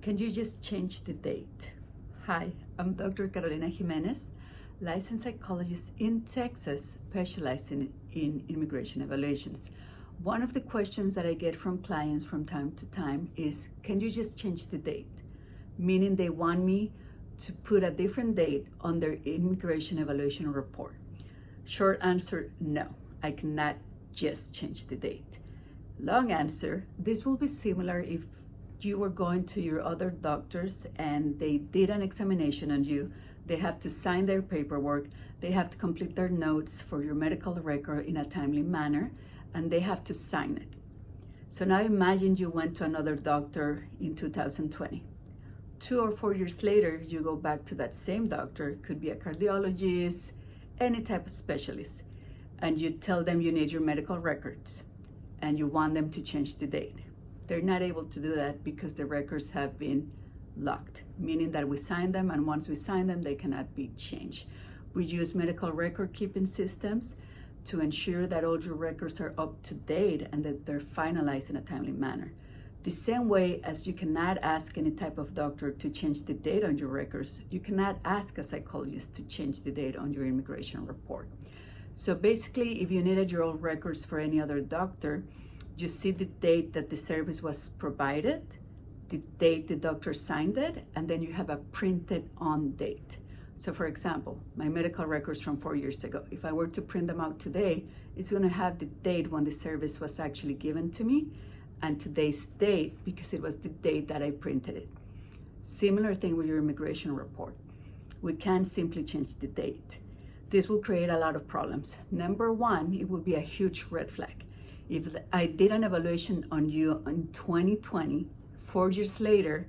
Can you just change the date? Hi, I'm Dr. Carolina Jimenez, licensed psychologist in Texas, specializing in immigration evaluations. One of the questions that I get from clients from time to time is, can you just change the date? Meaning they want me to put a different date on their immigration evaluation report. Short answer, no, I cannot just change the date. Long answer, this will be similar if you were going to your other doctors and they did an examination on you. They have to sign their paperwork, they have to complete their notes for your medical record in a timely manner, and they have to sign it. So now imagine you went to another doctor in 2020. 2 or 4 years later, you go back to that same doctor, could be a cardiologist, any type of specialist, and you tell them you need your medical records and you want them to change the date. They're not able to do that because the records have been locked, meaning that we sign them, and once we sign them, they cannot be changed. We use medical record keeping systems to ensure that all your records are up to date and that they're finalized in a timely manner. The same way as you cannot ask any type of doctor to change the date on your records, you cannot ask a psychologist to change the date on your immigration report. So basically, if you needed your old records for any other doctor, you see the date that the service was provided, the date the doctor signed it, and then you have a printed on date. So for example, my medical records from 4 years ago, if I were to print them out today, it's gonna have the date when the service was actually given to me and today's date because it was the date that I printed it. Similar thing with your immigration report. We can't simply change the date. This will create a lot of problems. Number one, it will be a huge red flag. If I did an evaluation on you in 2020, 4 years later,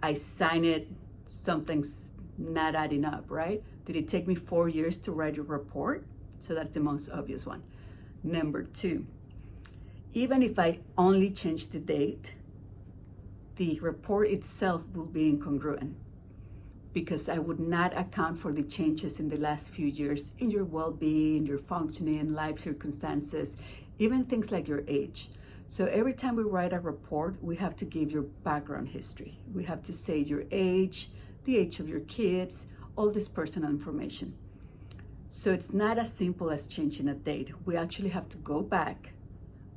I sign it, something's not adding up, right? Did it take me 4 years to write your report? So that's the most obvious one. Number two, even if I only change the date, the report itself will be incongruent because I would not account for the changes in the last few years in your well-being, your functioning, life circumstances, even things like your age. So every time we write a report, we have to give your background history. We have to say your age, the age of your kids, all this personal information. So it's not as simple as changing a date. We actually have to go back,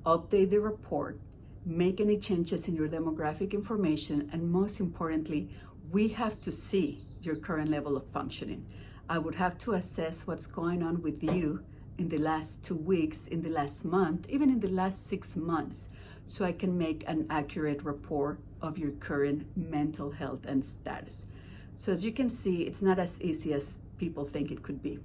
update the report, make any changes in your demographic information, and most importantly, we have to see your current level of functioning. I would have to assess what's going on with you in the last 2 weeks, in the last month, even in the last 6 months, so I can make an accurate report of your current mental health and status. So as you can see, it's not as easy as people think it could be.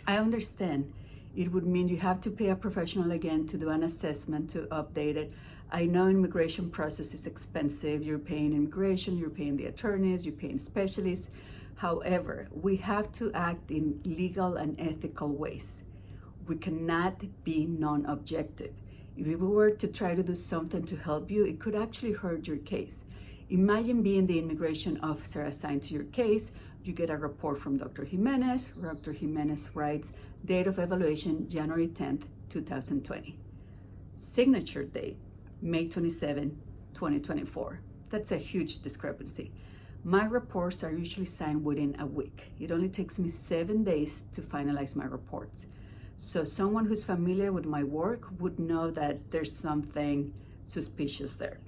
I understand it would mean you have to pay a professional again to do an assessment, to update it. I know immigration process is expensive. You're paying immigration, you're paying the attorneys, you're paying specialists. However, we have to act in legal and ethical ways. We cannot be non-objective. If we were to try to do something to help you, it could actually hurt your case. Imagine being the immigration officer assigned to your case. You get a report from Dr. Jimenez. Dr. Jimenez writes, date of evaluation, January 10th, 2020. Signature date, May 27, 2024. That's a huge discrepancy. My reports are usually signed within a week. It only takes me 7 days to finalize my reports. So someone who's familiar with my work would know that there's something suspicious there.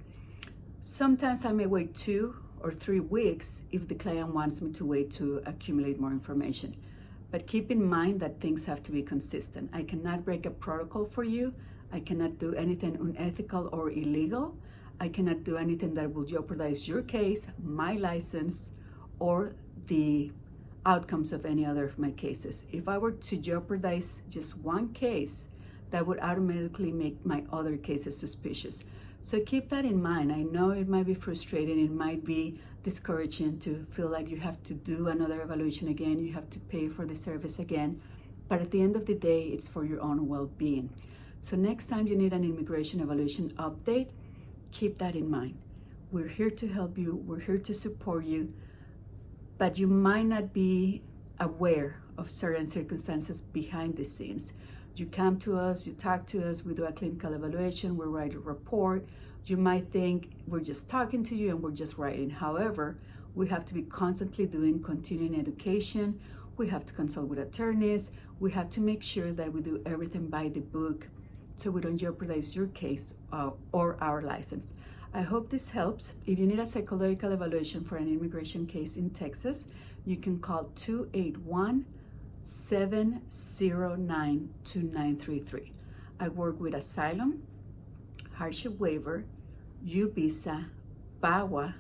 Sometimes I may wait 2 or 3 weeks if the client wants me to wait to accumulate more information. But keep in mind that things have to be consistent. I cannot break a protocol for you. I cannot do anything unethical or illegal. I cannot do anything that will jeopardize your case, my license, or the outcomes of any other of my cases. If I were to jeopardize just one case, that would automatically make my other cases suspicious. So keep that in mind. I know it might be frustrating, it might be discouraging to feel like you have to do another evaluation again, you have to pay for the service again, but at the end of the day, it's for your own well-being. So next time you need an immigration evaluation update, keep that in mind. We're here to help you, we're here to support you, but you might not be aware of certain circumstances behind the scenes. You come to us, you talk to us, we do a clinical evaluation, we write a report, You might think we're just talking to you and we're just writing. However, we have to be constantly doing continuing education. We have to consult with attorneys. We have to make sure that we do everything by the book so we don't jeopardize your case or our license. I hope this helps. If you need a psychological evaluation for an immigration case in Texas, you can call 281-709-2933. I work with asylum, hardship waiver, U visa, BAWA,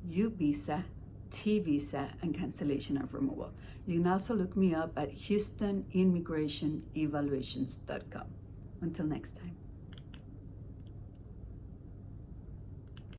U visa, T visa, and cancellation of removal. You can also look me up at HoustonImmigrationEvaluations.com. Until next time.